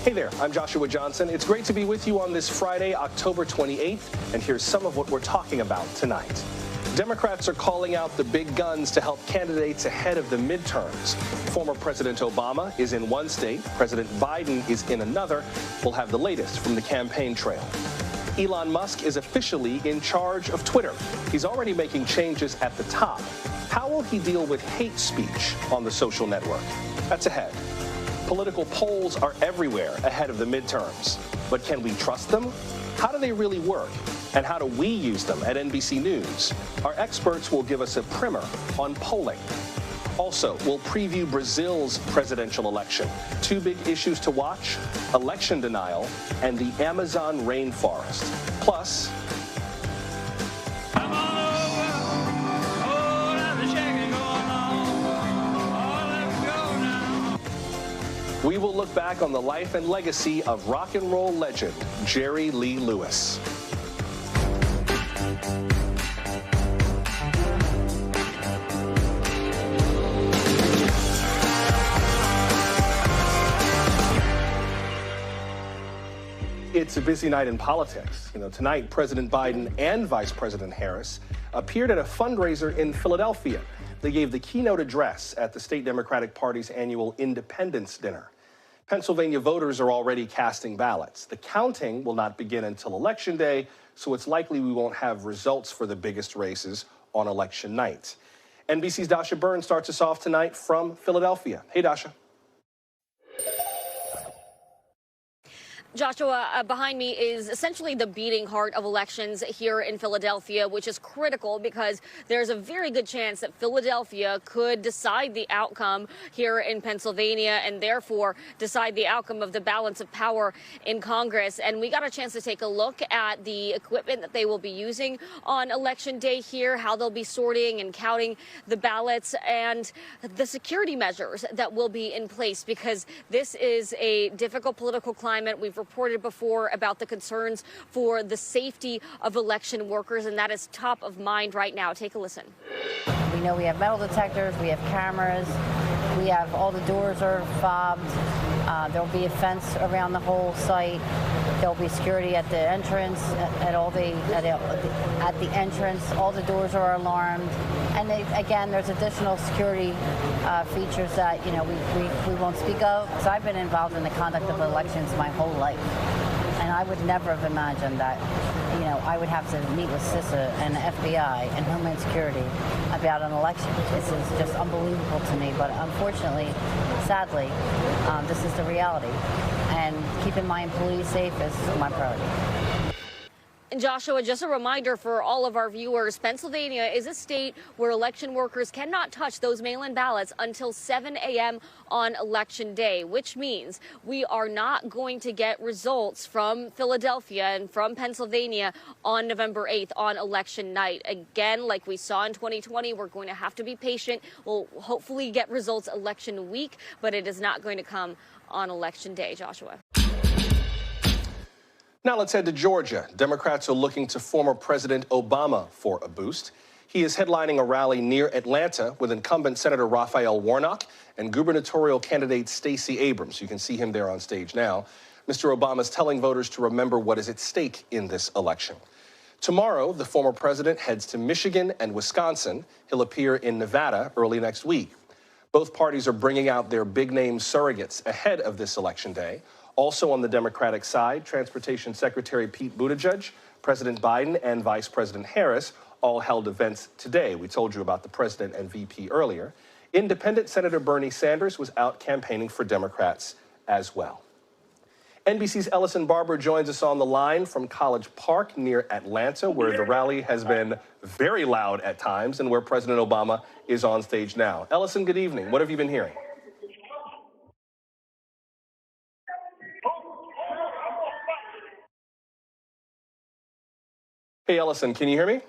Hey there, I'm Joshua Johnson. It's great to be with you on this Friday, October 28th, and here's some of what we're talking about tonight. Democrats are calling out the big guns to help candidates ahead of the midterms. Former President Obama is in one state, President Biden is in another. We'll have the latest from the campaign trail. Elon Musk is officially in charge of Twitter. He's already making changes at the top. How will he deal with hate speech on the social network? That's ahead. Political polls are everywhere ahead of the midterms. But can we trust them? How do they really work? And how do we use them at NBC News? Our experts will give us a primer on polling. Also, we'll preview Brazil's presidential election. Two big issues to watch: election denial and the Amazon rainforest. Plus, we will look back on the life and legacy of rock and roll legend Jerry Lee Lewis. It's a busy night in politics. Tonight, President Biden and Vice President Harris appeared at a fundraiser in Philadelphia. They gave the keynote address at the state Democratic Party's annual Independence Dinner. Pennsylvania voters are already casting ballots. The counting will not begin until Election Day, so it's likely we won't have results for the biggest races on election night. NBC's Dasha Byrne starts us off tonight from Philadelphia. Hey, Dasha. Joshua, behind me is essentially the beating heart of elections here in Philadelphia, which is critical because there's a very good chance that Philadelphia could decide the outcome here in Pennsylvania and therefore decide the outcome of the balance of power in Congress. And we got a chance to take a look at the equipment that they will be using on Election Day here, how they'll be sorting and counting the ballots, and the security measures that will be in place, because this is a difficult political climate. We've reported before about the concerns for the safety of election workers, and that is top of mind right now. Take a listen. We know we have metal detectors, we have cameras, we have all the doors are fobbed. There'll be a fence around the whole site. There'll be security at the entrance, at the entrance. All the doors are alarmed, and again, there's additional security features that we won't speak of. So I've been involved in the conduct of elections my whole life, and I would never have imagined that I would have to meet with CISA and the FBI and Homeland Security about an election. This is just unbelievable to me, but unfortunately, sadly, this is the reality, and keeping my employees safe is my priority. And Joshua, just a reminder for all of our viewers, Pennsylvania is a state where election workers cannot touch those mail-in ballots until 7 a.m. on Election Day, which means we are not going to get results from Philadelphia and from Pennsylvania on November 8th on election night. Again, like we saw in 2020, we're going to have to be patient. We'll hopefully get results election week, but it is not going to come on Election Day, Joshua. Now let's head to Georgia. Democrats are looking to former President Obama for a boost. He is headlining a rally near Atlanta with incumbent Senator Raphael Warnock and gubernatorial candidate Stacey Abrams. You can see him there on stage now. Mr. Obama is telling voters to remember what is at stake in this election. Tomorrow, the former president heads to Michigan and Wisconsin. He'll appear in Nevada early next week. Both parties are bringing out their big-name surrogates ahead of this election day. Also on the Democratic side, Transportation Secretary Pete Buttigieg, President Biden, and Vice President Harris all held events today. We told you about the president and VP earlier. Independent Senator Bernie Sanders was out campaigning for Democrats as well. NBC's Ellison Barber joins us on the line from College Park near Atlanta, where the rally has been very loud at times and where President Obama is on stage now. Ellison, good evening. What have you been hearing? Hey, Ellison, can you hear me?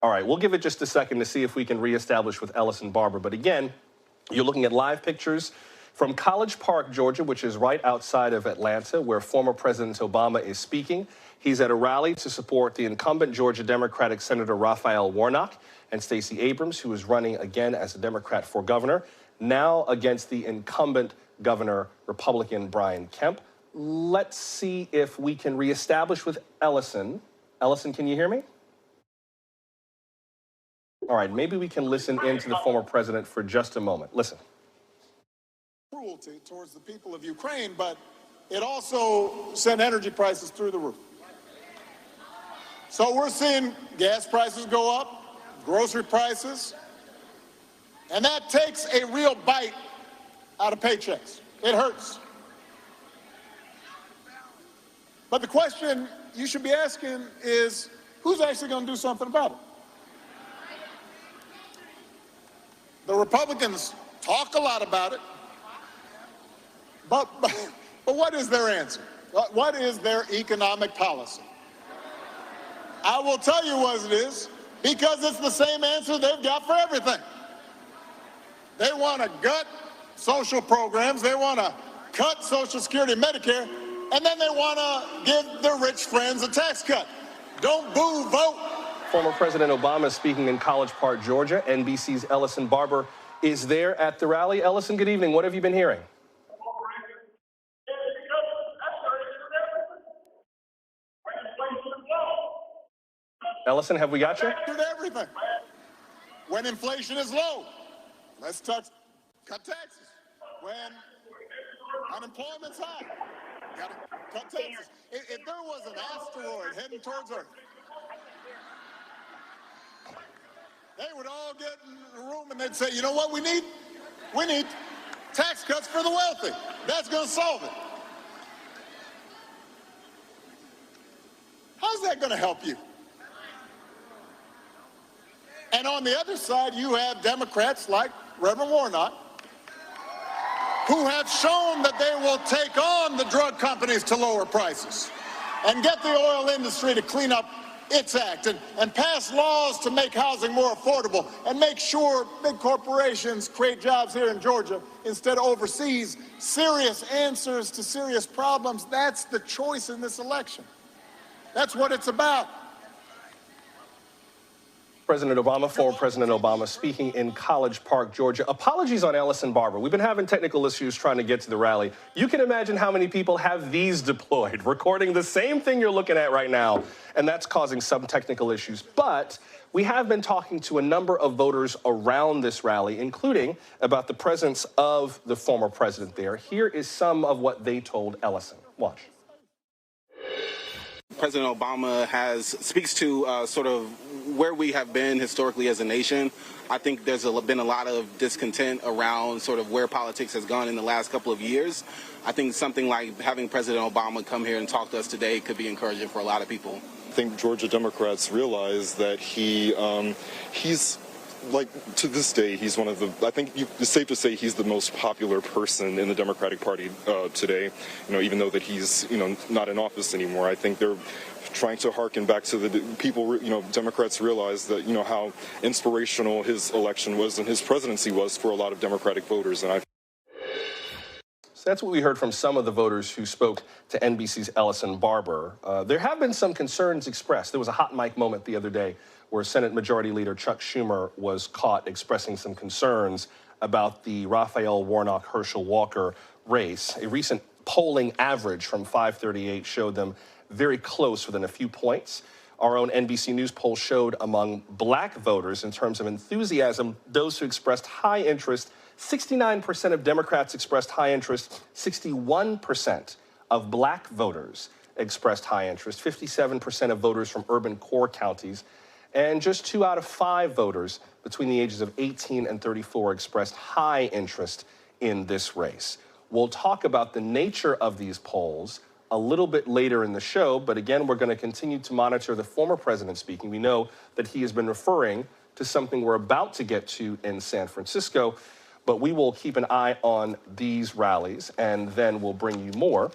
All right, we'll give it just a second to see if we can reestablish with Ellison Barber. But again, you're looking at live pictures from College Park, Georgia, which is right outside of Atlanta, where former President Obama is speaking. He's at a rally to support the incumbent Georgia Democratic Senator Raphael Warnock and Stacey Abrams, who is running again as a Democrat for governor, now against the incumbent governor, Republican Brian Kemp. Let's see if we can reestablish with Ellison. Ellison, can you hear me? All right, maybe we can listen into the former president for just a moment. Listen. Cruelty towards the people of Ukraine, but it also sent energy prices through the roof. So we're seeing gas prices go up, grocery prices, and that takes a real bite out of paychecks. It hurts. But the question you should be asking is, who's actually going to do something about it? The Republicans talk a lot about it, but what is their answer? What is their economic policy? I will tell you what it is, because it's the same answer they've got for everything. They want to gut social programs, they want to cut Social Security and Medicare, and then they want to give their rich friends a tax cut. Don't boo, vote. Former President Obama speaking in College Park, Georgia. NBC's Ellison Barber is there at the rally. Ellison, good evening. What have you been hearing? Ellison, have we got you? Everything. When inflation is low, let's cut taxes. When unemployment's high, gotta cut taxes. If there was an asteroid heading towards Earth, they would all get in the room and they'd say, you know what we need? We need tax cuts for the wealthy. That's going to solve it. How's that going to help you? And on the other side, you have Democrats like Reverend Warnock, who have shown that they will take on the drug companies to lower prices and get the oil industry to clean up its act and pass laws to make housing more affordable and make sure big corporations create jobs here in Georgia instead of overseas. Serious answers to serious problems. That's the choice in this election. That's what it's about. President Obama, former President Obama, speaking in College Park, Georgia. Apologies on Ellison Barber. We've been having technical issues trying to get to the rally. You can imagine how many people have these deployed, recording the same thing you're looking at right now, and that's causing some technical issues. But we have been talking to a number of voters around this rally, including about the presence of the former president there. Here is some of what they told Ellison. Watch. President Obama speaks to sort of where we have been historically as a nation. I think there's been a lot of discontent around sort of where politics has gone in the last couple of years. I think something like having President Obama come here and talk to us today could be encouraging for a lot of people. I think Georgia Democrats realize that he's like, to this day, he's one of the, I think it's safe to say he's the most popular person in the Democratic Party today, even though that he's, not in office anymore. I think they're trying to harken back to the people, Democrats realize that, how inspirational his election was and his presidency was for a lot of Democratic voters. And So that's what we heard from some of the voters who spoke to NBC's Ellison Barber. There have been some concerns expressed. There was a hot mic moment the other day where Senate Majority Leader Chuck Schumer was caught expressing some concerns about the Raphael Warnock-Herschel Walker race. A recent polling average from 538 showed them very close within a few points. Our own NBC News poll showed among black voters, in terms of enthusiasm, those who expressed high interest, 69% of Democrats expressed high interest, 61% of black voters expressed high interest, 57% of voters from urban core counties, and just 2 out of 5 voters between the ages of 18 and 34 expressed high interest in this race. We'll talk about the nature of these polls a little bit later in the show, but again, we're going to continue to monitor the former president speaking. We know that he has been referring to something we're about to get to in San Francisco, but we will keep an eye on these rallies, and then we'll bring you more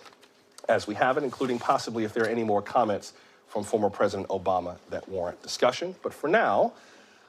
as we have it, including possibly if there are any more comments from former President Obama that warrant discussion. But for now,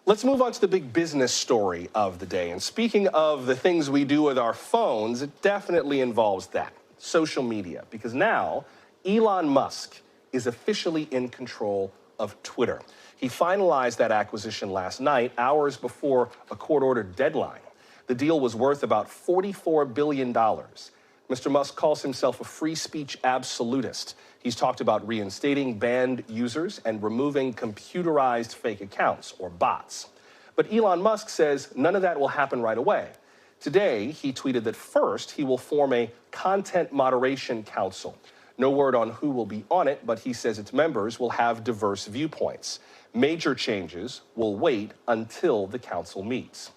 let's move on to the big business story of the day. And speaking of the things we do with our phones, it definitely involves that, social media, because now Elon Musk is officially in control of Twitter. He finalized that acquisition last night, hours before a court-ordered deadline. The deal was worth about $44 billion. Mr. Musk calls himself a free speech absolutist. He's talked about reinstating banned users and removing computerized fake accounts, or bots. But Elon Musk says none of that will happen right away. Today, he tweeted that first he will form a content moderation council. No word on who will be on it, but he says its members will have diverse viewpoints. Major changes will wait until the council meets.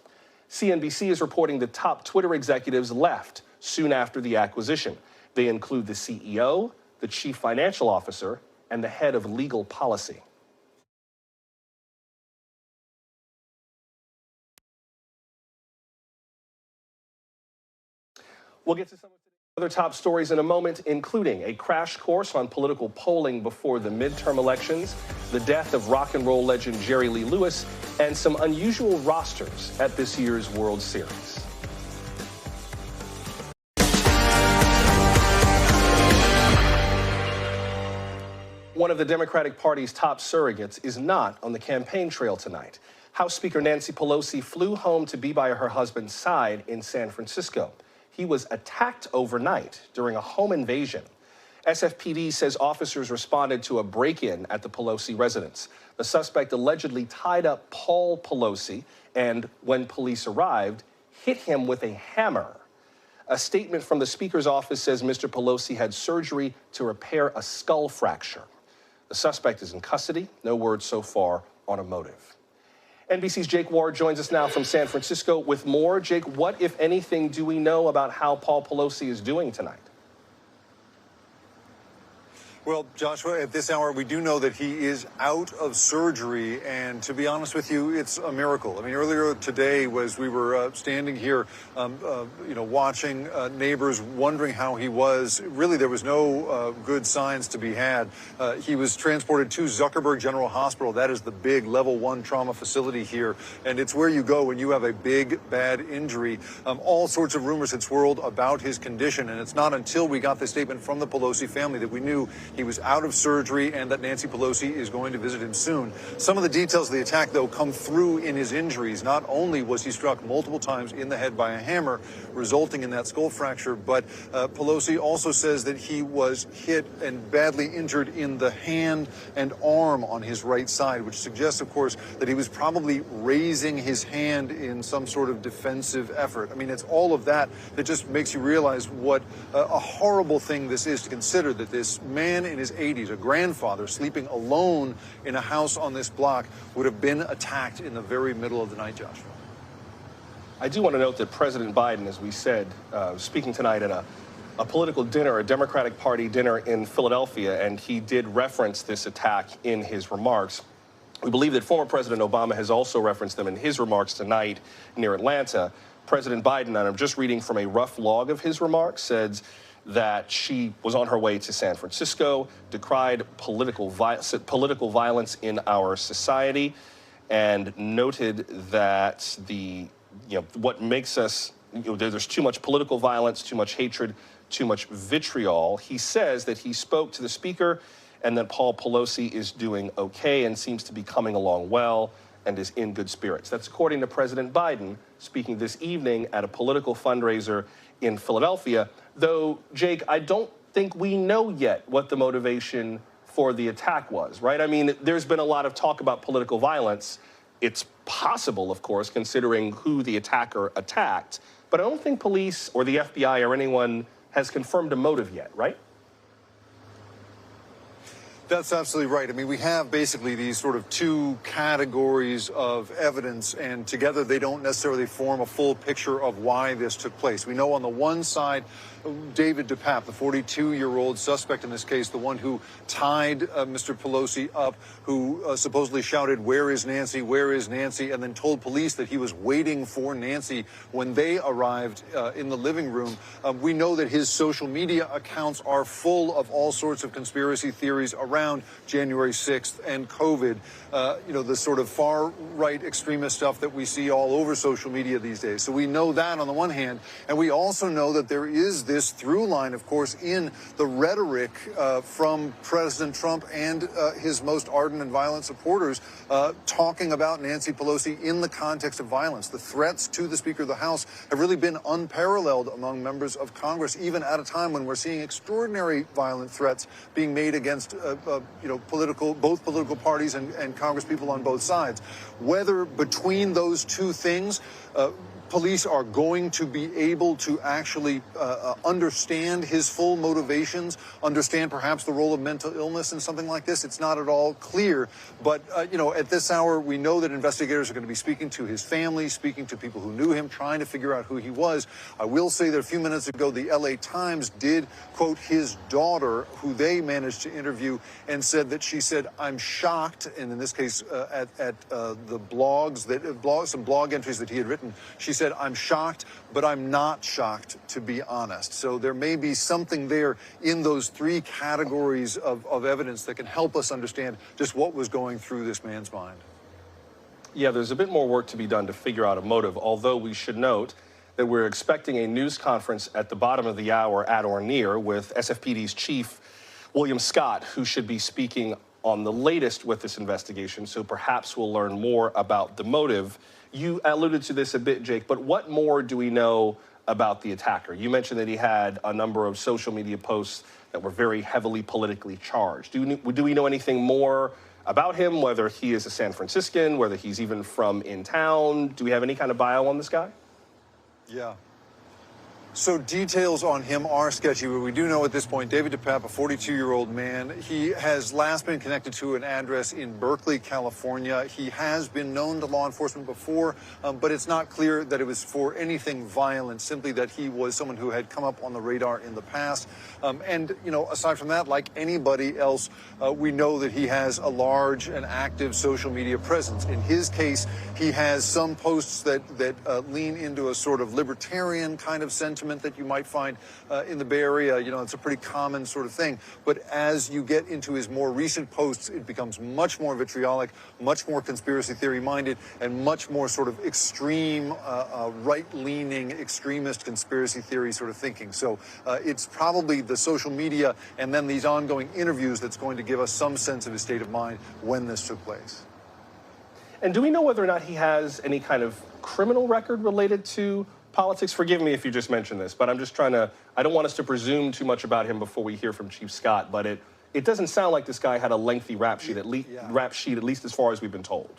CNBC is reporting the top Twitter executives left soon after the acquisition. They include the CEO, the chief financial officer, and the head of legal policy. We'll get to some of the other top stories in a moment, including a crash course on political polling before the midterm elections, the death of rock and roll legend Jerry Lee Lewis, and some unusual rosters at this year's World Series. One of the Democratic Party's top surrogates is not on the campaign trail tonight. House Speaker Nancy Pelosi flew home to be by her husband's side in San Francisco. He was attacked overnight during a home invasion. SFPD says officers responded to a break-in at the Pelosi residence. The suspect allegedly tied up Paul Pelosi and, when police arrived, hit him with a hammer. A statement from the Speaker's office says Mr. Pelosi had surgery to repair a skull fracture. The suspect is in custody. No word so far on a motive. NBC's Jake Ward joins us now from San Francisco with more. Jake, what, if anything, do we know about how Paul Pelosi is doing tonight? Well, Joshua, at this hour, we do know that he is out of surgery, and to be honest with you, it's a miracle. I mean, earlier today, as we were standing here, watching neighbors wondering how he was, really there was no good signs to be had. He was transported to Zuckerberg General Hospital. That is the big level 1 trauma facility here, and it's where you go when you have a big, bad injury. All sorts of rumors had swirled about his condition, and it's not until we got the statement from the Pelosi family that we knew he was out of surgery and that Nancy Pelosi is going to visit him soon. Some of the details of the attack, though, come through in his injuries. Not only was he struck multiple times in the head by a hammer, resulting in that skull fracture, but Pelosi also says that he was hit and badly injured in the hand and arm on his right side, which suggests, of course, that he was probably raising his hand in some sort of defensive effort. I mean, it's all of that that just makes you realize what a horrible thing this is to consider, that this man in his 80s, a grandfather sleeping alone in a house on this block, would have been attacked in the very middle of the night, Joshua. I do want to note that President Biden, as we said, speaking tonight at a political dinner, a Democratic Party dinner in Philadelphia, and he did reference this attack in his remarks. We believe that former President Obama has also referenced them in his remarks tonight near Atlanta. President Biden, and I'm just reading from a rough log of his remarks, said that she was on her way to San Francisco, decried political violence in our society, and noted that what makes us, there's too much political violence, too much hatred, too much vitriol. He says that he spoke to the Speaker and that Paul Pelosi is doing okay and seems to be coming along well and is in good spirits. That's according to President Biden, speaking this evening at a political fundraiser in Philadelphia. Though, Jake, I don't think we know yet what the motivation for the attack was, right? I mean, there's been a lot of talk about political violence. It's possible, of course, considering who the attacker attacked, but I don't think police or the FBI or anyone has confirmed a motive yet, right? That's absolutely right. I mean, we have basically these sort of two categories of evidence, and together they don't necessarily form a full picture of why this took place. We know on the one side, David DePape, the 42-year-old suspect in this case, the one who tied Mr. Pelosi up, who supposedly shouted, "Where is Nancy? Where is Nancy?" and then told police that he was waiting for Nancy when they arrived in the living room. We know that his social media accounts are full of all sorts of conspiracy theories around around January 6th and COVID, the sort of far-right extremist stuff that we see all over social media these days. So we know that on the one hand, and we also know that there is this through line, of course, in the rhetoric from President Trump and his most ardent and violent supporters talking about Nancy Pelosi in the context of violence. The threats to the Speaker of the House have really been unparalleled among members of Congress, even at a time when we're seeing extraordinary violent threats being made against, both political parties and congresspeople on both sides. Whether between those two things, police are going to be able to actually understand his full motivations, understand perhaps the role of mental illness in something like this. It's not at all clear. But, at this hour, we know that investigators are going to be speaking to his family, speaking to people who knew him, trying to figure out who he was. I will say that a few minutes ago, the LA Times did quote his daughter, who they managed to interview, and said that she said, "I'm shocked," and in this case, at the blogs, some blog entries that he had written, she said, "I'm shocked, but I'm not shocked, to be honest." So there may be something there in those three categories of evidence that can help us understand just what was going through this man's mind. Yeah, there's a bit more work to be done to figure out a motive, although we should note that we're expecting a news conference at the bottom of the hour at or near with SFPD's chief, William Scott, who should be speaking on the latest with this investigation, so perhaps we'll learn more about the motive. You alluded to this a bit, Jake, but what more do we know about the attacker? You mentioned that he had a number of social media posts that were very heavily politically charged. Do we know anything more about him, whether he is a San Franciscan, whether he's even from in town? Do we have any kind of bio on this guy? Yeah. So details on him are sketchy, but we do know at this point, David DePape, a 42-year-old man, he has last been connected to an address in Berkeley, California. He has been known to law enforcement before, but it's not clear that it was for anything violent, simply that he was someone who had come up on the radar in the past. Aside from that, like anybody else, we know that he has a large and active social media presence. In his case, he has some posts that lean into a sort of libertarian kind of sentiment that you might find in the Bay Area. It's a pretty common sort of thing. But as you get into his more recent posts, it becomes much more vitriolic, much more conspiracy theory minded, and much more sort of extreme, right-leaning, extremist conspiracy theory sort of thinking. So it's probably the social media and then these ongoing interviews that's going to give us some sense of his state of mind when this took place. And do we know whether or not he has any kind of criminal record related to politics? Forgive me if you just mentioned this, but I'm just I don't want us to presume too much about him before we hear from Chief Scott, but it doesn't sound like this guy had a lengthy rap sheet, at least as far as we've been told.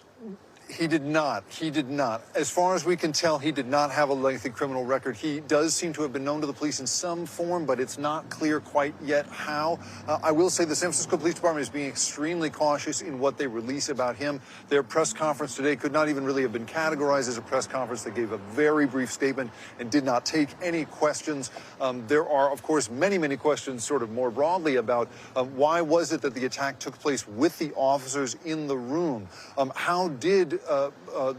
He did not. He did not. As far as we can tell, he did not have a lengthy criminal record. He does seem to have been known to the police in some form, but it's not clear quite yet how. I will say the San Francisco Police Department is being extremely cautious in what they release about him. Their press conference today could not even really have been categorized as a press conference. They gave a very brief statement and did not take any questions. There are, of course, many, many questions sort of more broadly about why was it that the attack took place with the officers in the room? How did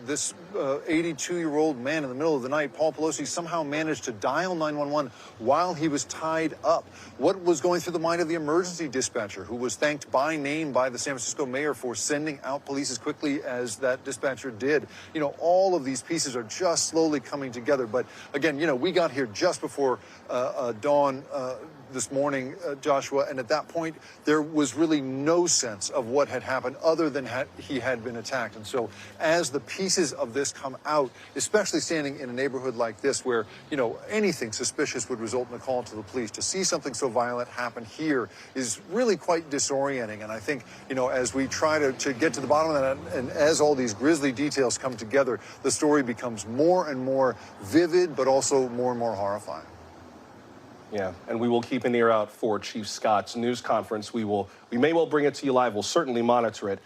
this 82-year-old man in the middle of the night, Paul Pelosi, somehow managed to dial 911 while he was tied up? What was going through the mind of the emergency dispatcher, who was thanked by name by the San Francisco mayor for sending out police as quickly as that dispatcher did? All of these pieces are just slowly coming together. But again, we got here just before dawn this morning, Joshua, and at that point, there was really no sense of what had happened other than he had been attacked. And so as the pieces of this come out, especially standing in a neighborhood like this where, anything suspicious would result in a call to the police, to see something so violent happen here is really quite disorienting. And I think, as we try to get to the bottom of that, and as all these grisly details come together, the story becomes more and more vivid, but also more and more horrifying. Yeah, and we will keep an ear out for Chief Scott's news conference. We may well bring it to you live. We'll certainly monitor it,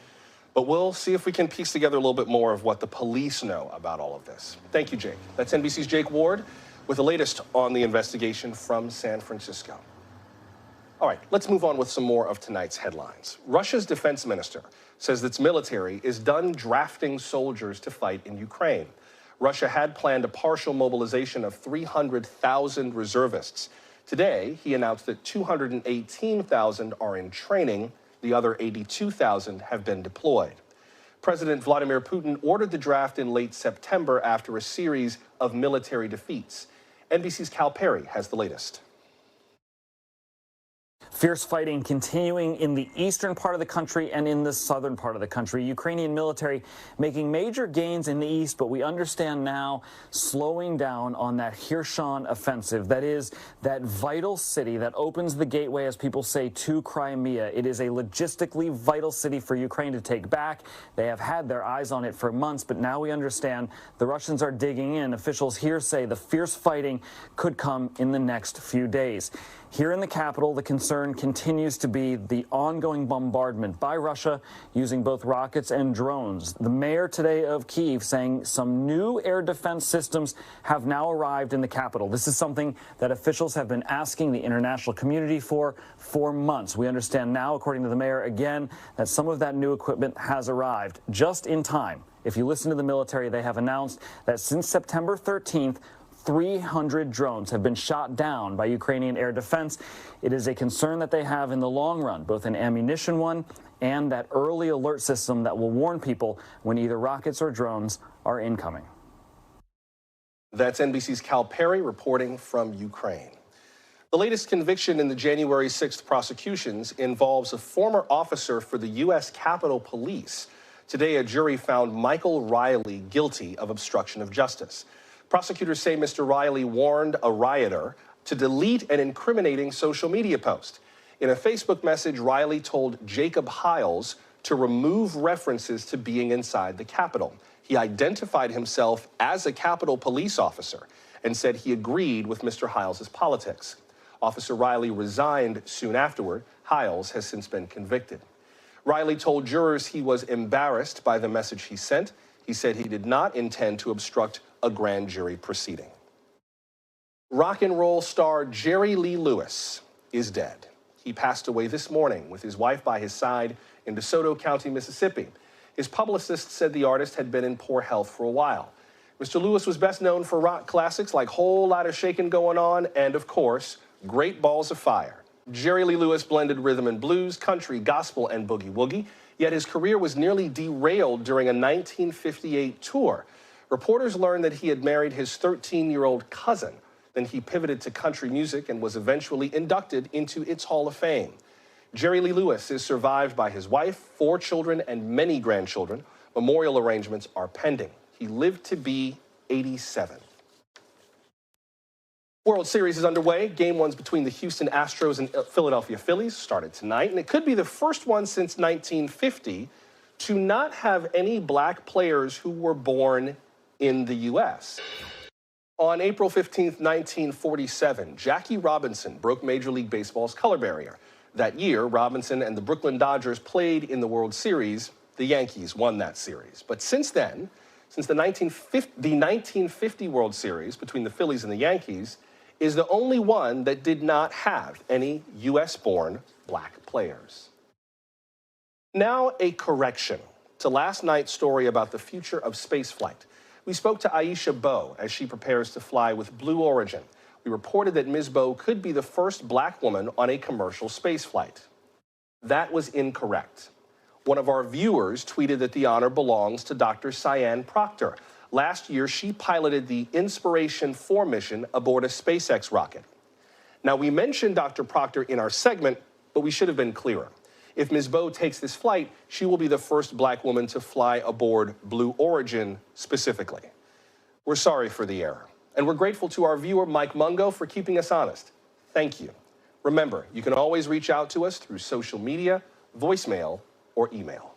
but we'll see if we can piece together a little bit more of what the police know about all of this. Thank you, Jake. That's NBC's Jake Ward with the latest on the investigation from San Francisco. All right, let's move on with some more of tonight's headlines. Russia's defense minister says its military is done drafting soldiers to fight in Ukraine. Russia had planned a partial mobilization of 300,000 reservists. Today, he announced that 218,000 are in training. The other 82,000 have been deployed. President Vladimir Putin ordered the draft in late September after a series of military defeats. NBC's Cal Perry has the latest. Fierce fighting continuing in the eastern part of the country and in the southern part of the country. Ukrainian military making major gains in the east, but we understand now slowing down on that Kherson offensive. That is that vital city that opens the gateway, as people say, to Crimea. It is a logistically vital city for Ukraine to take back. They have had their eyes on it for months, but now we understand the Russians are digging in. Officials here say the fierce fighting could come in the next few days. Here in the capital, the concern continues to be the ongoing bombardment by Russia using both rockets and drones. The mayor today of Kyiv saying some new air defense systems have now arrived in the capital. This is something that officials have been asking the international community for months. We understand now, according to the mayor again, that some of that new equipment has arrived just in time. If you listen to the military, they have announced that since September 13th, 300 drones have been shot down by Ukrainian air defense. It is a concern that they have in the long run, both an ammunition one and that early alert system that will warn people when either rockets or drones are incoming. That's NBC's Cal Perry reporting from Ukraine. The latest conviction in the January 6th prosecutions involves a former officer for the U.S. Capitol Police. Today, a jury found Michael Riley guilty of obstruction of justice. Prosecutors say Mr. Riley warned a rioter to delete an incriminating social media post. In a Facebook message, Riley told Jacob Hiles to remove references to being inside the Capitol. He identified himself as a Capitol Police officer and said he agreed with Mr. Hiles' politics. Officer Riley resigned soon afterward. Hiles has since been convicted. Riley told jurors he was embarrassed by the message he sent. He said he did not intend to obstruct a grand jury proceeding. Rock and roll star Jerry Lee Lewis is dead. He passed away this morning with his wife by his side in DeSoto County, Mississippi. His publicist said the artist had been in poor health for a while. Mr. Lewis was best known for rock classics like Whole Lotta Shakin' Going On and, of course, Great Balls of Fire. Jerry Lee Lewis blended rhythm and blues, country, gospel, and boogie-woogie, yet his career was nearly derailed during a 1958 tour. Reporters learned that he had married his 13-year-old cousin. Then he pivoted to country music and was eventually inducted into its Hall of Fame. Jerry Lee Lewis is survived by his wife, 4 children, and many grandchildren. Memorial arrangements are pending. He lived to be 87. World Series is underway. Game 1's between the Houston Astros and Philadelphia Phillies started tonight, and it could be the first one since 1950 to not have any black players who were born in the U.S. On April 15, 1947, Jackie Robinson broke Major League Baseball's color barrier. That year, Robinson and the Brooklyn Dodgers played in the World Series. The Yankees won that series. But since then, since the 1950 World Series between the Phillies and the Yankees is the only one that did not have any U.S.-born black players. Now a correction to last night's story about the future of spaceflight. We spoke to Aisha Bowe as she prepares to fly with Blue Origin. We reported that Ms. Bowe could be the first black woman on a commercial spaceflight. That was incorrect. One of our viewers tweeted that the honor belongs to Dr. Cyan Proctor. Last year, she piloted the Inspiration 4 mission aboard a SpaceX rocket. Now, we mentioned Dr. Proctor in our segment, but we should have been clearer. If Ms. Bowe takes this flight, she will be the first black woman to fly aboard Blue Origin specifically. We're sorry for the error, and we're grateful to our viewer, Mike Mungo, for keeping us honest. Thank you. Remember, you can always reach out to us through social media, voicemail, or email.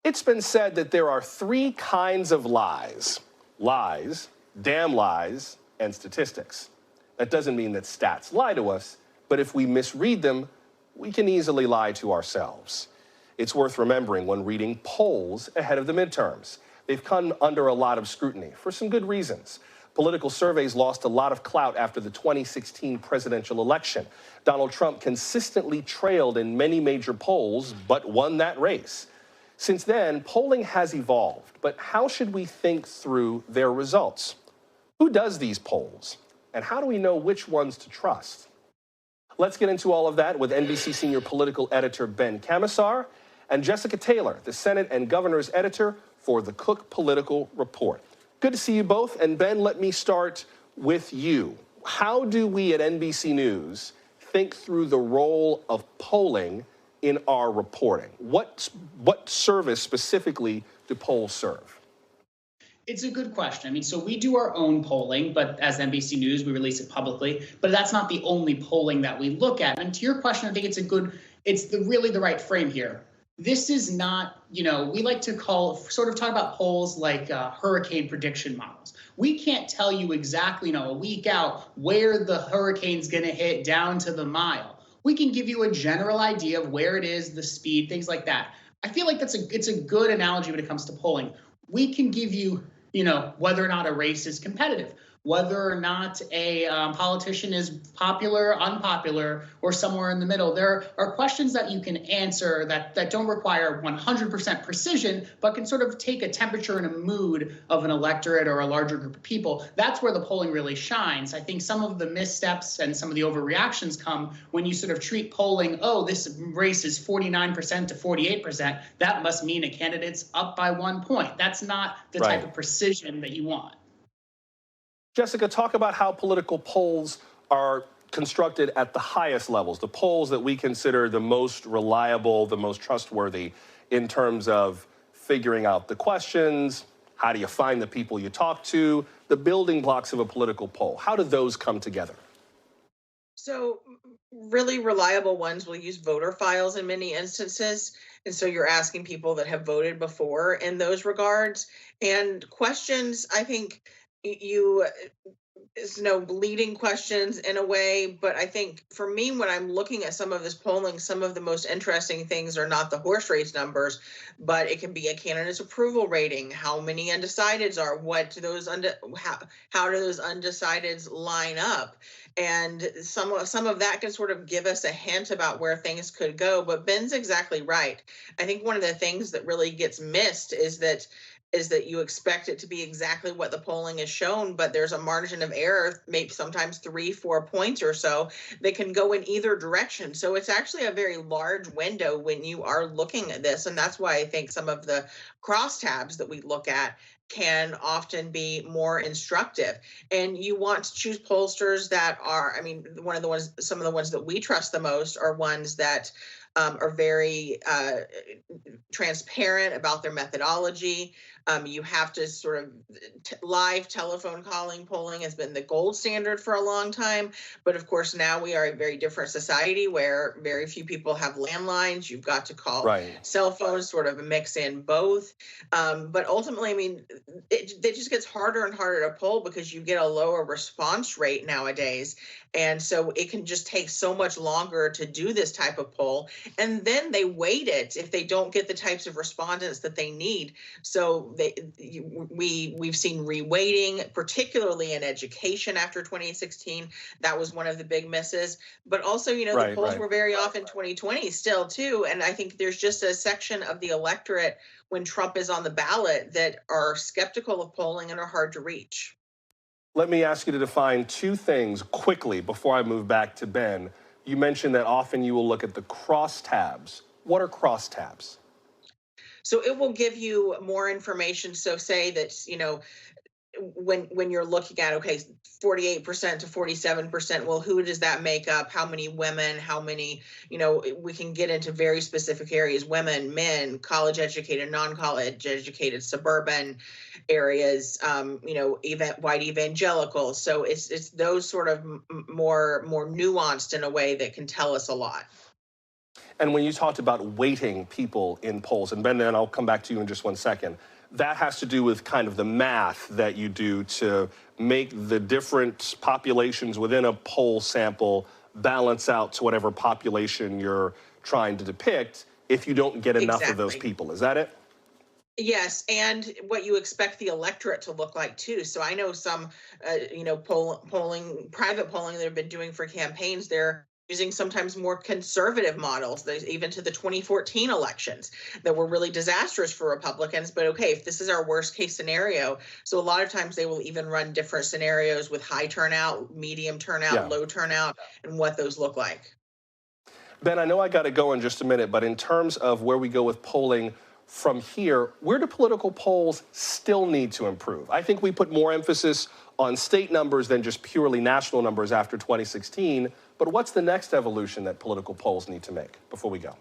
It's been said that there are 3 kinds of lies: lies, damn lies, and statistics. That doesn't mean that stats lie to us, but if we misread them, we can easily lie to ourselves. It's worth remembering when reading polls ahead of the midterms. They've come under a lot of scrutiny for some good reasons. Political surveys lost a lot of clout after the 2016 presidential election. Donald Trump consistently trailed in many major polls, but won that race. Since then, polling has evolved, but how should we think through their results? Who does these polls? And how do we know which ones to trust? Let's get into all of that with NBC senior political editor Ben Camisar and Jessica Taylor, the Senate and Governor's editor for the Cook Political Report. Good to see you both. And Ben, let me start with you. How do we at NBC News think through the role of polling in our reporting? What service specifically do polls serve? It's a good question. I mean, so we do our own polling, but as NBC News, we release it publicly. But that's not the only polling that we look at. And to your question, I think it's really the right frame here. This is not, we like to talk about polls like hurricane prediction models. We can't tell you exactly, a week out where the hurricane's going to hit down to the mile. We can give you a general idea of where it is, the speed, things like that. I feel like it's a good analogy when it comes to polling. We can give you, whether or not a race is competitive, whether or not a politician is popular, unpopular, or somewhere in the middle. There are questions that you can answer that don't require 100% precision, but can sort of take a temperature and a mood of an electorate or a larger group of people. That's where the polling really shines. I think some of the missteps and some of the overreactions come when you sort of treat polling, this race is 49% to 48%. That must mean a candidate's up by 1 point. That's not the type of precision that you want. Jessica, talk about how political polls are constructed at the highest levels, the polls that we consider the most reliable, the most trustworthy in terms of figuring out the questions, how do you find the people you talk to, the building blocks of a political poll. How do those come together? So really reliable ones will use voter files in many instances. And so you're asking people that have voted before in those regards. And questions, I think, leading questions in a way, but I think for me, when I'm looking at some of this polling, some of the most interesting things are not the horse race numbers, but it can be a candidate's approval rating, how many undecideds are, how do those undecideds line up, and some of that can sort of give us a hint about where things could go. But Ben's exactly right. I think one of the things that really gets missed is that you expect it to be exactly what the polling has shown, but there's a margin of error, maybe sometimes 3-4 points or so, that can go in either direction. So it's actually a very large window when you are looking at this. And that's why I think some of the crosstabs that we look at can often be more instructive. And you want to choose pollsters that are, some of the ones that we trust the most are ones that are very transparent about their methodology. You have to sort of live telephone calling polling has been the gold standard for a long time. But of course, now we are a very different society where very few people have landlines. You've got to call cell phones, sort of mix in both. But ultimately, it just gets harder and harder to poll because you get a lower response rate nowadays. And so it can just take so much longer to do this type of poll. And then they weight it if they don't get the types of respondents that they need. So we've seen reweighting, particularly in education after 2016. That was one of the big misses. But also, the polls were very off in 2020 still, too. And I think there's just a section of the electorate when Trump is on the ballot that are skeptical of polling and are hard to reach. Let me ask you to define two things quickly before I move back to Ben. You mentioned that often you will look at the crosstabs. What are crosstabs? So it will give you more information. So say that, when you're looking at, 48% to 47%, well, who does that make up? How many women, how many, we can get into very specific areas, women, men, college educated, non-college educated, suburban areas, white evangelicals. So it's those sort of more nuanced in a way that can tell us a lot. And when you talked about weighting people in polls, and Ben, then I'll come back to you in just 1 second, that has to do with kind of the math that you do to make the different populations within a poll sample balance out to whatever population you're trying to depict if you don't get enough of those people. Is that it? Yes, and what you expect the electorate to look like, too. So I know some, private polling that have been doing for campaigns, they're using sometimes more conservative models, even to the 2014 elections that were really disastrous for Republicans. But okay, if this is our worst case scenario, so a lot of times they will even run different scenarios with high turnout, medium turnout, low turnout, and what those look like. Ben, I know I got to go in just a minute, but in terms of where we go with polling from here, where do political polls still need to improve? I think we put more emphasis on state numbers than just purely national numbers after 2016. But what's the next evolution that political polls need to make before we go?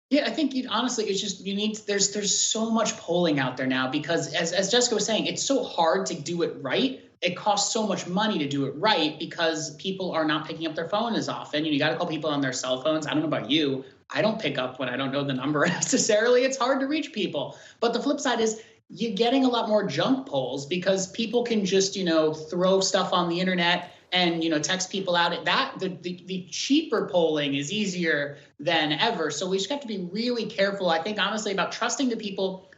Yeah, I think honestly, it's just there's so much polling out there now because as Jessica was saying, it's so hard to do it right. It costs so much money to do it right because people are not picking up their phone as often. You got to call people on their cell phones. I don't know about you. I don't pick up when I don't know the number necessarily. It's hard to reach people. But the flip side is you're getting a lot more junk polls because people can just, throw stuff on the internet and, text people out. The cheaper polling is easier than ever. So we just have to be really careful, I think, honestly, about trusting the people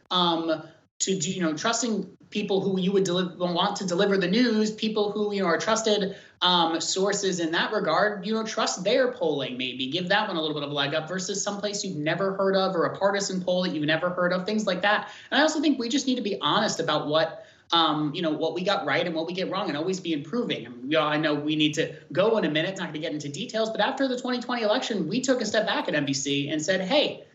trusting people who you would want to deliver the news, people who, are trusted sources in that regard, trust their polling, maybe give that one a little bit of a leg up versus someplace you've never heard of or a partisan poll that you've never heard of, things like that. And I also think we just need to be honest about what we got right and what we get wrong and always be improving. I know we need to go in a minute, not going to get into details, but after the 2020 election, we took a step back at NBC and said, hey,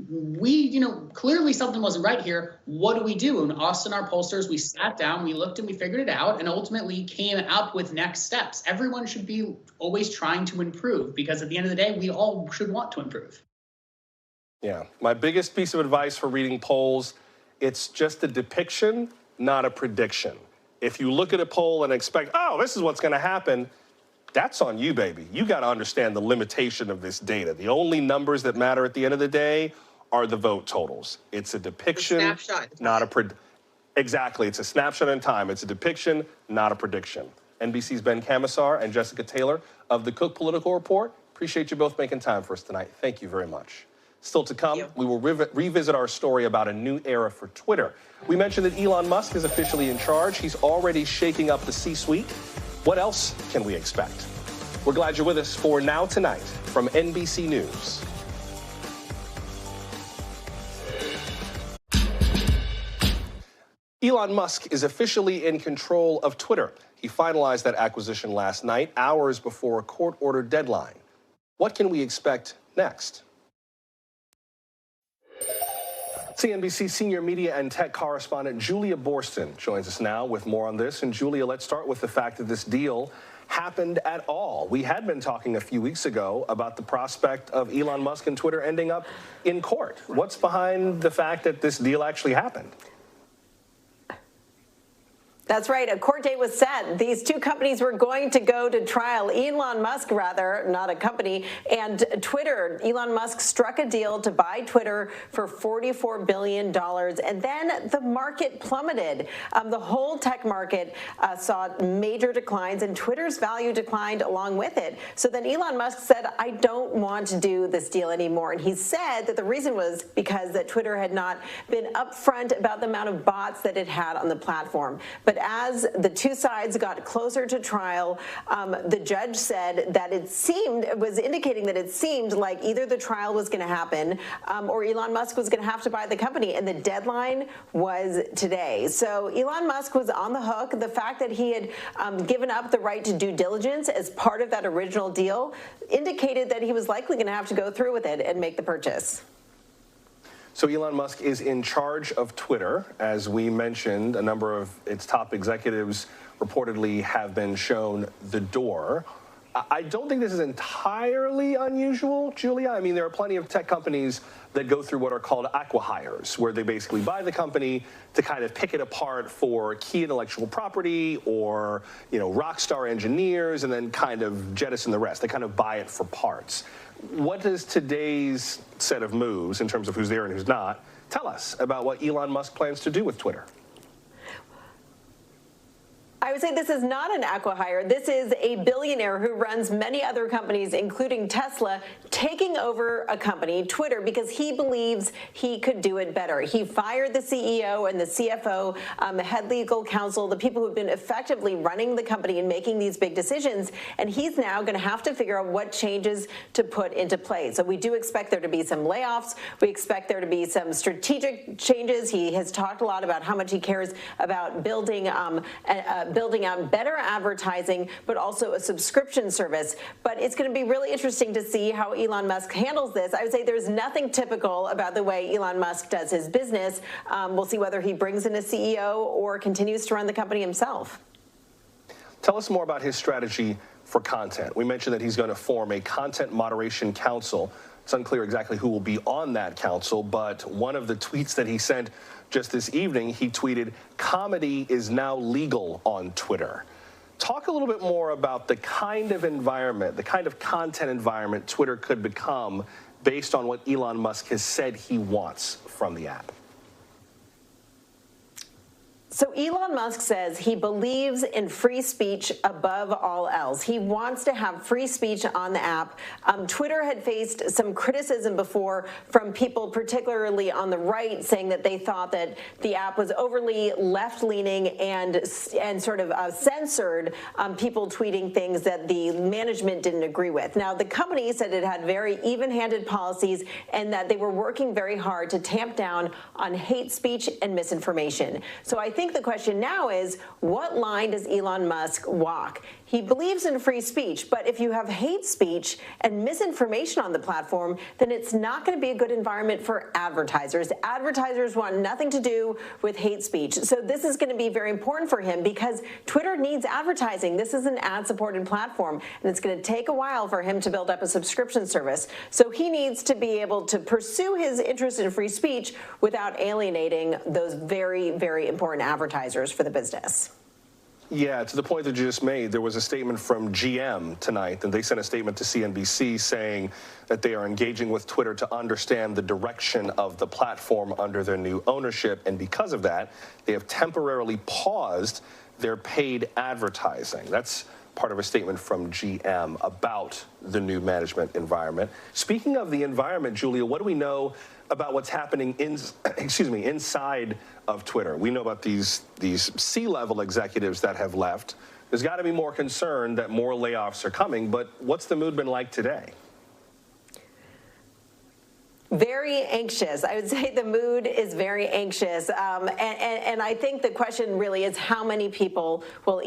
we, clearly something wasn't right here. What do we do? And us and our pollsters, we sat down, we looked and we figured it out and ultimately came up with next steps. Everyone should be always trying to improve because at the end of the day, we all should want to improve. Yeah. My biggest piece of advice for reading polls, it's just a depiction, not a prediction. If you look at a poll and expect, oh, this is what's going to happen, that's on you, baby. You got to understand the limitation of this data. The only numbers that matter at the end of the day are the vote totals. It's a depiction, not a exactly. It's a snapshot in time. It's a depiction, not a prediction. NBC's Ben Camisar and Jessica Taylor of the Cook Political Report. Appreciate you both making time for us tonight. Thank you very much. Still to come, we will revisit our story about a new era for Twitter. We mentioned that Elon Musk is officially in charge. He's already shaking up the C-suite. What else can we expect? We're glad you're with us for Now Tonight from NBC News. Elon Musk is officially in control of Twitter. He finalized that acquisition last night, hours before a court-ordered deadline. What can we expect next? CNBC senior media and tech correspondent Julia Boorstin joins us now with more on this. And Julia, let's start with the fact that this deal happened at all. We had been talking a few weeks ago about the prospect of Elon Musk and Twitter ending up in court. What's behind the fact that this deal actually happened? That's right. A court date was set. These two companies were going to go to trial. Elon Musk, rather, not a company, and Twitter. Elon Musk struck a deal to buy Twitter for $44 billion, and then the market plummeted. The whole tech market saw major declines, and Twitter's value declined along with it. So then Elon Musk said, I don't want to do this deal anymore. And he said that the reason was because that Twitter had not been upfront about the amount of bots that it had on the platform. But as the two sides got closer to trial, the judge said that it was indicating that it seemed like either the trial was going to happen or Elon Musk was going to have to buy the company. And the deadline was today. So Elon Musk was on the hook. The fact that he had given up the right to due diligence as part of that original deal indicated that he was likely going to have to go through with it and make the purchase. So Elon Musk is in charge of Twitter. As we mentioned, a number of its top executives reportedly have been shown the door. I don't think this is entirely unusual, Julia. I mean, there are plenty of tech companies that go through what are called acqui-hires, where they basically buy the company to kind of pick it apart for key intellectual property or, rock star engineers and then kind of jettison the rest. They kind of buy it for parts. What does today's set of moves, in terms of who's there and who's not, tell us about what Elon Musk plans to do with Twitter? I would say this is not an acqui-hire. This is a billionaire who runs many other companies, including Tesla, taking over a company, Twitter, because he believes he could do it better. He fired the CEO and the CFO, the head legal counsel, the people who've been effectively running the company and making these big decisions, and he's now going to have to figure out what changes to put into place. So we do expect there to be some layoffs. We expect there to be some strategic changes. He has talked a lot about how much he cares about building out better advertising, but also a subscription service. But it's going to be really interesting to see how Elon Musk handles this. I would say there's nothing typical about the way Elon Musk does his business. We'll see whether he brings in a CEO or continues to run the company himself. Tell us more about his strategy for content. We mentioned that he's going to form a content moderation council. It's unclear exactly who will be on that council, but one of the tweets that he sent just this evening, he tweeted, "Comedy is now legal on Twitter." Talk a little bit more about the kind of environment, the kind of content environment Twitter could become based on what Elon Musk has said he wants from the app. So Elon Musk says he believes in free speech above all else. He wants to have free speech on the app. Twitter had faced some criticism before from people, particularly on the right, saying that they thought that the app was overly left-leaning and sort of censored people tweeting things that the management didn't agree with. Now, the company said it had very even-handed policies and that they were working very hard to tamp down on hate speech and misinformation. So I think the question now is, what line does Elon Musk walk? He believes in free speech, but if you have hate speech and misinformation on the platform, then it's not going to be a good environment for advertisers. Advertisers want nothing to do with hate speech. So this is going to be very important for him because Twitter needs advertising. This is an ad-supported platform, and it's going to take a while for him to build up a subscription service. So he needs to be able to pursue his interest in free speech without alienating those very, very important advertisers for the business. Yeah, to the point that you just made, there was a statement from GM tonight, and they sent a statement to CNBC saying that they are engaging with Twitter to understand the direction of the platform under their new ownership, and because of that, they have temporarily paused their paid advertising. That's part of a statement from GM about the new management environment. Speaking of the environment, Julia, what do we know about what's happening inside of Twitter? We know about these C-level executives that have left. There's got to be more concern that more layoffs are coming, but what's the mood been like today? Very anxious. I would say the mood is very anxious. And I think the question really is how many people will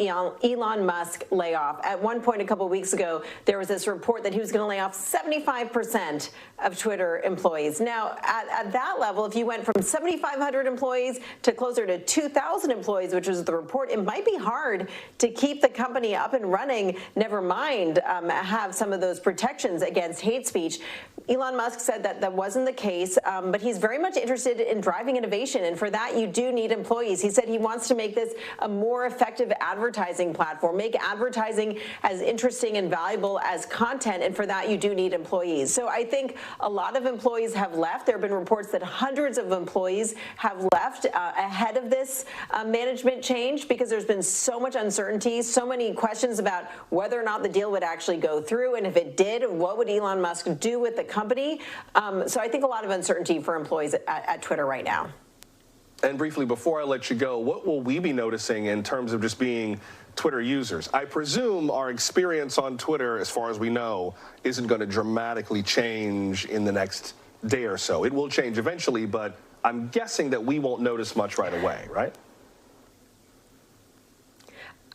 Elon Musk lay off? At one point a couple of weeks ago, there was this report that he was going to lay off 75% of Twitter employees. Now, at that level, if you went from 7,500 employees to closer to 2,000 employees, which was the report, it might be hard to keep the company up and running, never mind have some of those protections against hate speech. Elon Musk said that that wasn't the case, but he's very much interested in driving innovation, and for that you do need employees. He said he wants to make this a more effective advertising platform, make advertising as interesting and valuable as content, and for that you do need employees. So I think a lot of employees have left. There have been reports that hundreds of employees have left ahead of this management change because there's been so much uncertainty, so many questions about whether or not the deal would actually go through, and if it did, what would Elon Musk do with the company? So I think a lot of uncertainty for employees at Twitter right now. And briefly, before I let you go, what will we be noticing in terms of just being Twitter users? I presume our experience on Twitter, as far as we know, isn't going to dramatically change in the next day or so. It will change eventually, but I'm guessing that we won't notice much right away, right?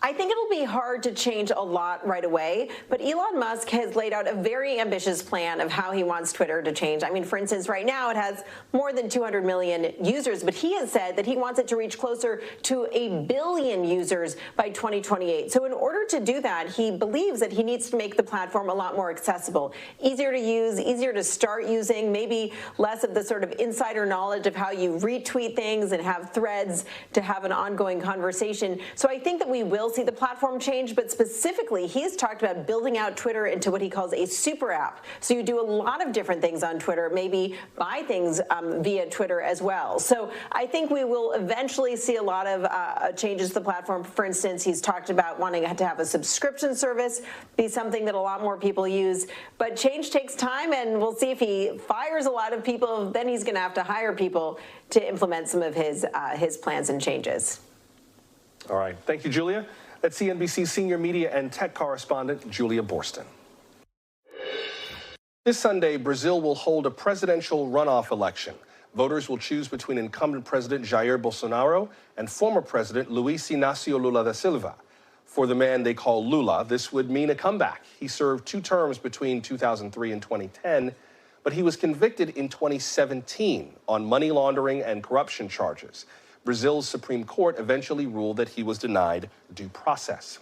I think it'll be hard to change a lot right away, but Elon Musk has laid out a very ambitious plan of how he wants Twitter to change. I mean, for instance, right now it has more than 200 million users, but he has said that he wants it to reach closer to 1 billion users by 2028. So in order to do that, he believes that he needs to make the platform a lot more accessible, easier to use, easier to start using, maybe less of the sort of insider knowledge of how you retweet things and have threads to have an ongoing conversation. So I think that we will see the platform change, but specifically, he's talked about building out Twitter into what he calls a super app. So you do a lot of different things on Twitter, maybe buy things via Twitter as well. So I think we will eventually see a lot of changes to the platform. For instance, he's talked about wanting to have a subscription service be something that a lot more people use. But change takes time, and we'll see if he fires a lot of people. Then he's going to have to hire people to implement some of his plans and changes. All right. Thank you, Julia. That's CNBC senior media and tech correspondent Julia Borston. This Sunday, Brazil will hold a presidential runoff election. Voters will choose between incumbent President Jair Bolsonaro and former President Luiz Inácio Lula da Silva. For the man they call Lula, this would mean a comeback. He served 2 terms between 2003 and 2010, but he was convicted in 2017 on money laundering and corruption charges. Brazil's Supreme Court eventually ruled that he was denied due process.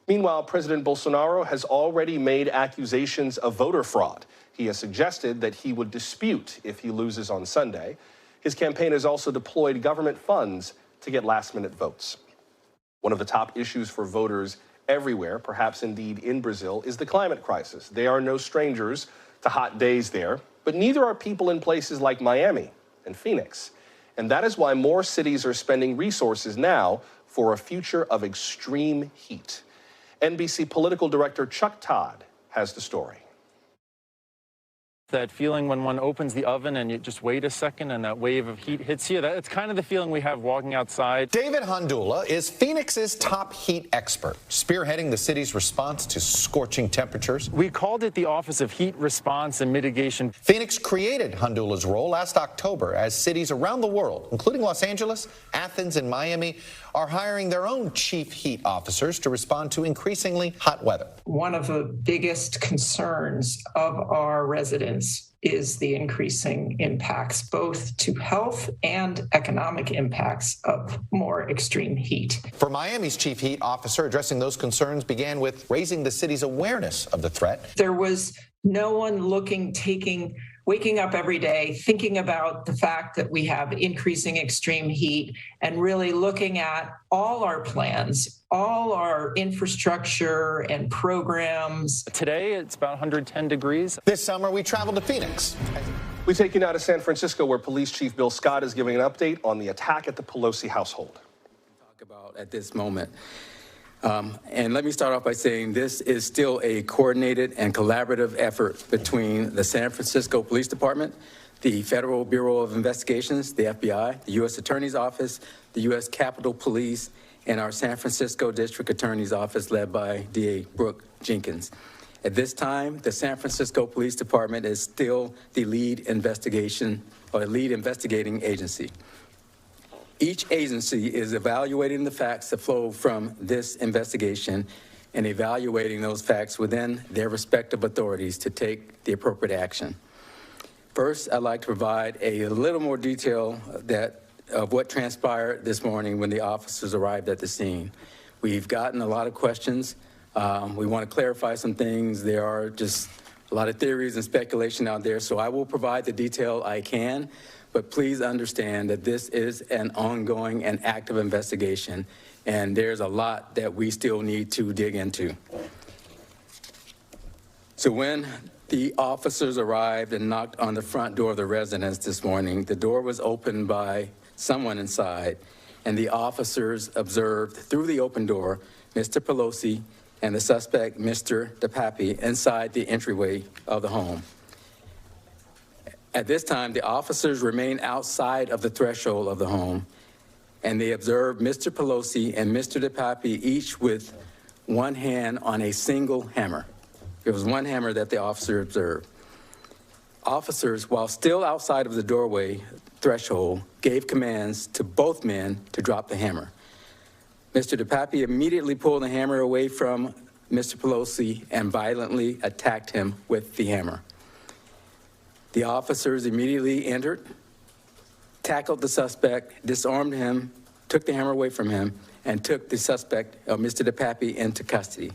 Meanwhile, President Bolsonaro has already made accusations of voter fraud. He has suggested that he would dispute if he loses on Sunday. His campaign has also deployed government funds to get last-minute votes. One of the top issues for voters everywhere, perhaps indeed in Brazil, is the climate crisis. They are no strangers to hot days there, but neither are people in places like Miami and Phoenix. And that is why more cities are spending resources now for a future of extreme heat. NBC political director Chuck Todd has the story. That feeling when one opens the oven and you just wait a second and that wave of heat hits you, it's kind of the feeling we have walking outside. David Handula is Phoenix's top heat expert, spearheading the city's response to scorching temperatures. We called it the Office of Heat Response and Mitigation. Phoenix created Handula's role last October as cities around the world, including Los Angeles, Athens, and Miami, are hiring their own chief heat officers to respond to increasingly hot weather. One of the biggest concerns of our residents is the increasing impacts, both to health and economic impacts of more extreme heat. For Miami's chief heat officer, addressing those concerns began with raising the city's awareness of the threat. There was no one waking up every day, thinking about the fact that we have increasing extreme heat and really looking at all our plans, all our infrastructure and programs. Today, it's about 110 degrees. This summer, we traveled to Phoenix. We take you now to San Francisco, where Police Chief Bill Scott is giving an update on the attack at the Pelosi household. Talk about at this moment. And let me start off by saying this is still a coordinated and collaborative effort between the San Francisco Police Department, the Federal Bureau of Investigations, the FBI, the U.S. Attorney's Office, the U.S. Capitol Police, and our San Francisco District Attorney's Office led by DA Brooke Jenkins. At this time, the San Francisco Police Department is still the lead investigating agency. Each agency is evaluating the facts that flow from this investigation and evaluating those facts within their respective authorities to take the appropriate action. First, I'd like to provide a little more detail of what transpired this morning when the officers arrived at the scene. We've gotten a lot of questions. We want to clarify some things. There are just a lot of theories and speculation out there, so I will provide the detail I can. But please understand that this is an ongoing and active investigation, and there's a lot that we still need to dig into. So when the officers arrived and knocked on the front door of the residence this morning, the door was opened by someone inside, and the officers observed through the open door Mr. Pelosi and the suspect, Mr. DePappy, inside the entryway of the home. At this time, the officers remain outside of the threshold of the home, and they observed Mr. Pelosi and Mr. DePappy each with one hand on a single hammer. It was one hammer that the officer observed. Officers, while still outside of the doorway threshold, gave commands to both men to drop the hammer. Mr. DePappy immediately pulled the hammer away from Mr. Pelosi and violently attacked him with the hammer. The officers immediately entered, tackled the suspect, disarmed him, took the hammer away from him, and took the suspect, Mr. DePappy, into custody.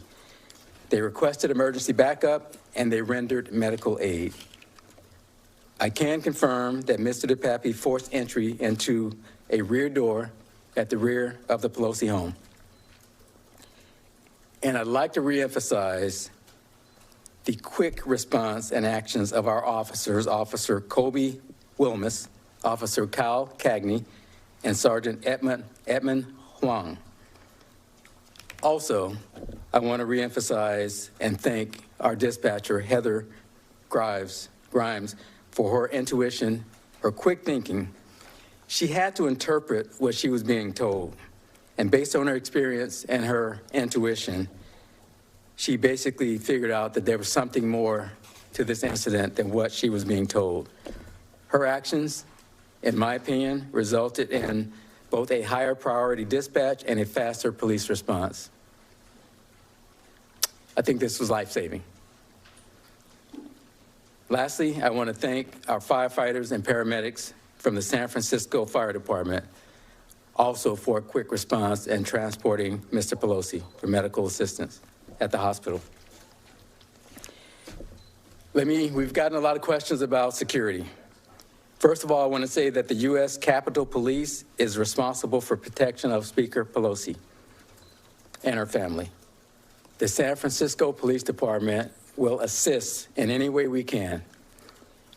They requested emergency backup, and they rendered medical aid. I can confirm that Mr. DePappy forced entry into a rear door at the rear of the Pelosi home. And I'd like to reemphasize the quick response and actions of our officers, Officer Kobe Wilmus, Officer Kyle Cagney, and Sergeant Edmund Huang. Also, I want to reemphasize and thank our dispatcher, Heather Grimes, for her intuition, her quick thinking. She had to interpret what she was being told. And based on her experience and her intuition, she basically figured out that there was something more to this incident than what she was being told. Her actions, in my opinion, resulted in both a higher priority dispatch and a faster police response. I think this was life-saving. Lastly, I want to thank our firefighters and paramedics from the San Francisco Fire Department, also for a quick response and transporting Mr. Pelosi for medical assistance at the hospital. We've gotten a lot of questions about security. First of all, I want to say that the U.S. Capitol Police is responsible for protection of Speaker Pelosi and her family. The San Francisco Police Department will assist in any way we can.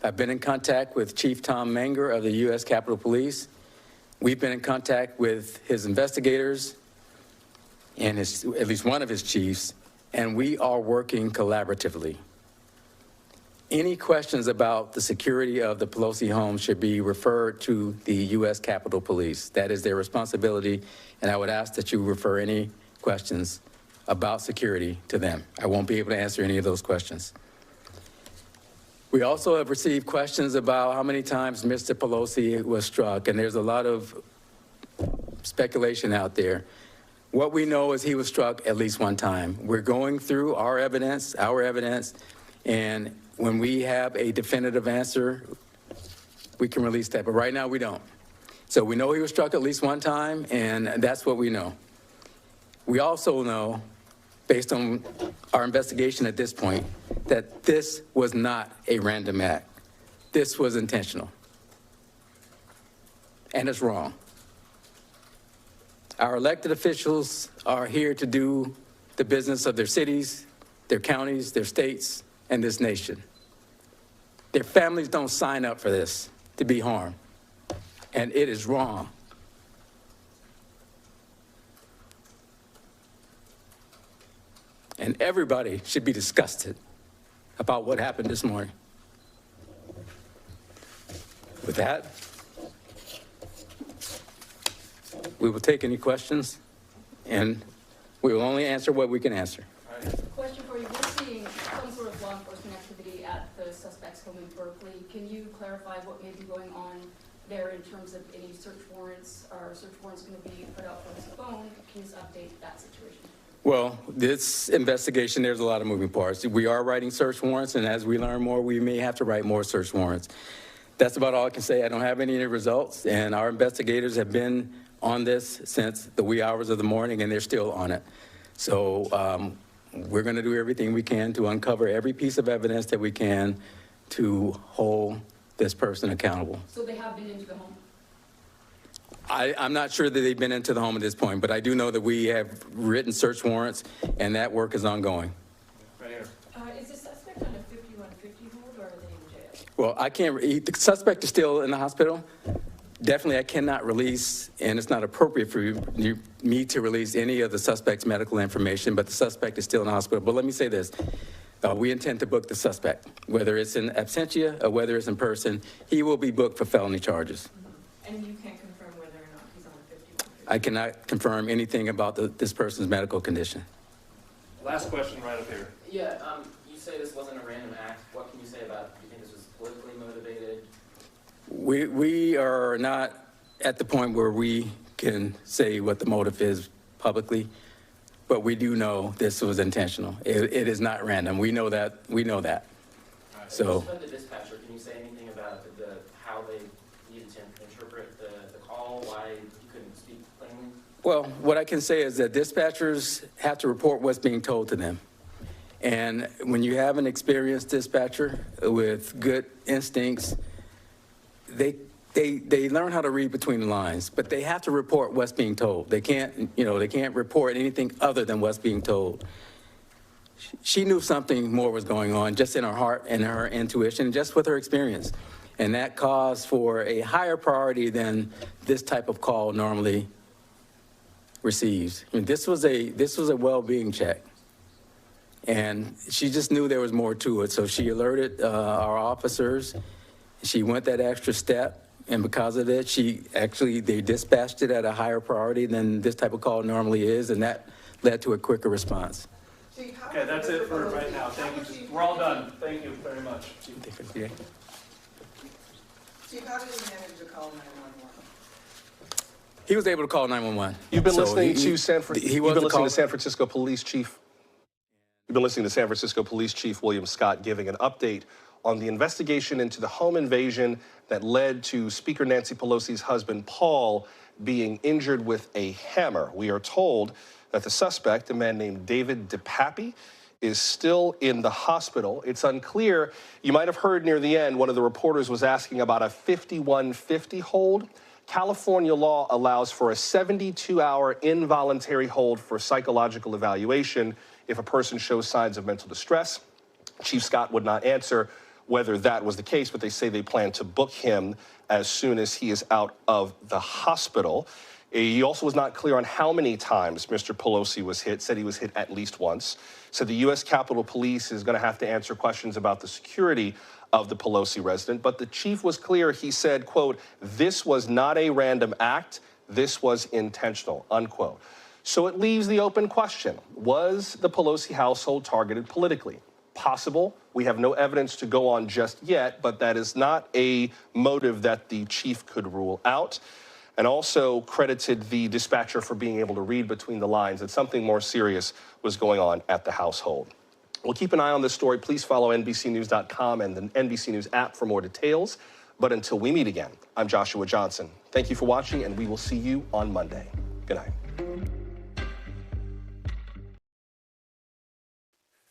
I've been in contact with Chief Tom Menger of the U.S. Capitol Police. We've been in contact with his investigators and at least one of his chiefs, and we are working collaboratively. Any questions about the security of the Pelosi home should be referred to the U.S. Capitol Police. That is their responsibility, and I would ask that you refer any questions about security to them. I won't be able to answer any of those questions. We also have received questions about how many times Mr. Pelosi was struck, and there's a lot of speculation out there. What we know is he was struck at least one time. We're going through our evidence, and when we have a definitive answer, we can release that, but right now we don't. So we know he was struck at least one time, and that's what we know. We also know, based on our investigation at this point, that this was not a random act. This was intentional. And it's wrong. Our elected officials are here to do the business of their cities, their counties, their states, and this nation. Their families don't sign up for this to be harmed. And it is wrong. And everybody should be disgusted about what happened this morning. With that, we will take any questions, and we will only answer what we can answer. Question for you. We're seeing some sort of law enforcement activity at the suspect's home in Berkeley. Can you clarify what may be going on there in terms of any search warrants? Are search warrants going to be put out for his phone? Can you update that situation? Well, this investigation, there's a lot of moving parts. We are writing search warrants, and as we learn more, we may have to write more search warrants. That's about all I can say. I don't have any results, and our investigators have been on this since the wee hours of the morning, and they're still on it. So we're going to do everything we can to uncover every piece of evidence that we can to hold this person accountable. So they have been into the home? I'm not sure that they've been into the home at this point, but I do know that we have written search warrants, and that work is ongoing. Right here. Is the suspect on a 5150 hold, or are they in jail? Well, I can't. The suspect is still in the hospital. Definitely, I cannot release, and it's not appropriate for me to release any of the suspect's medical information, but the suspect is still in the hospital. But let me say this. We intend to book the suspect, whether it's in absentia or whether it's in person. He will be booked for felony charges. Mm-hmm. And you can't confirm whether or not he's on a 5150? I cannot confirm anything about this person's medical condition. Last question right up here. Yeah, you say this wasn't a random act. What can you say about it? Do you think this was politically motivated? We are not at the point where we can say what the motive is publicly, but we do know this was intentional. It is not random. We know that. We know that. Right. So. The dispatcher, can you say anything about how they needed to interpret the call? Why he couldn't speak plainly? Well, what I can say is that dispatchers have to report what's being told to them. And when you have an experienced dispatcher with good instincts, they they learn how to read between the lines, but they have to report what's being told. They can't, they can't report anything other than what's being told. She knew something more was going on just in her heart and her intuition, just with her experience. And that caused for a higher priority than this type of call normally receives. I mean, this was a well-being check. And she just knew there was more to it. So she alerted our officers. She went that extra step. And because of it, they dispatched it at a higher priority than this type of call normally is. And that led to a quicker response. Okay, that's it for right now. Thank you. We're all done. Thank you very much. Chief, how did he manage to call 911? He was able to call 911. You've been listening to San Francisco Police Chief. You've been listening to San Francisco Police Chief William Scott giving an update on the investigation into the home invasion that led to Speaker Nancy Pelosi's husband, Paul, being injured with a hammer. We are told that the suspect, a man named David DePappy, is still in the hospital. It's unclear. You might have heard near the end, one of the reporters was asking about a 5150 hold. California law allows for a 72-hour involuntary hold for psychological evaluation if a person shows signs of mental distress. Chief Scott would not answer whether that was the case, but they say they plan to book him as soon as he is out of the hospital. He also was not clear on how many times Mr. Pelosi was hit, said he was hit at least once. Said the U.S. Capitol Police is going to have to answer questions about the security of the Pelosi resident. But the chief was clear. He said, quote, "This was not a random act. This was intentional," unquote. So it leaves the open question. Was the Pelosi household targeted politically? Possible. We have no evidence to go on just yet, but that is not a motive that the chief could rule out. And also credited the dispatcher for being able to read between the lines that something more serious was going on at the household. We'll keep an eye on this story. Please follow NBCnews.com and the NBC News app for more details. But until we meet again, I'm Joshua Johnson. Thank you for watching, and we will see you on Monday. Good night.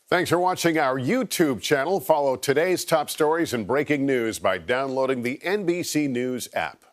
Thanks for watching our YouTube channel. Follow today's top stories and breaking news by downloading the NBC News app.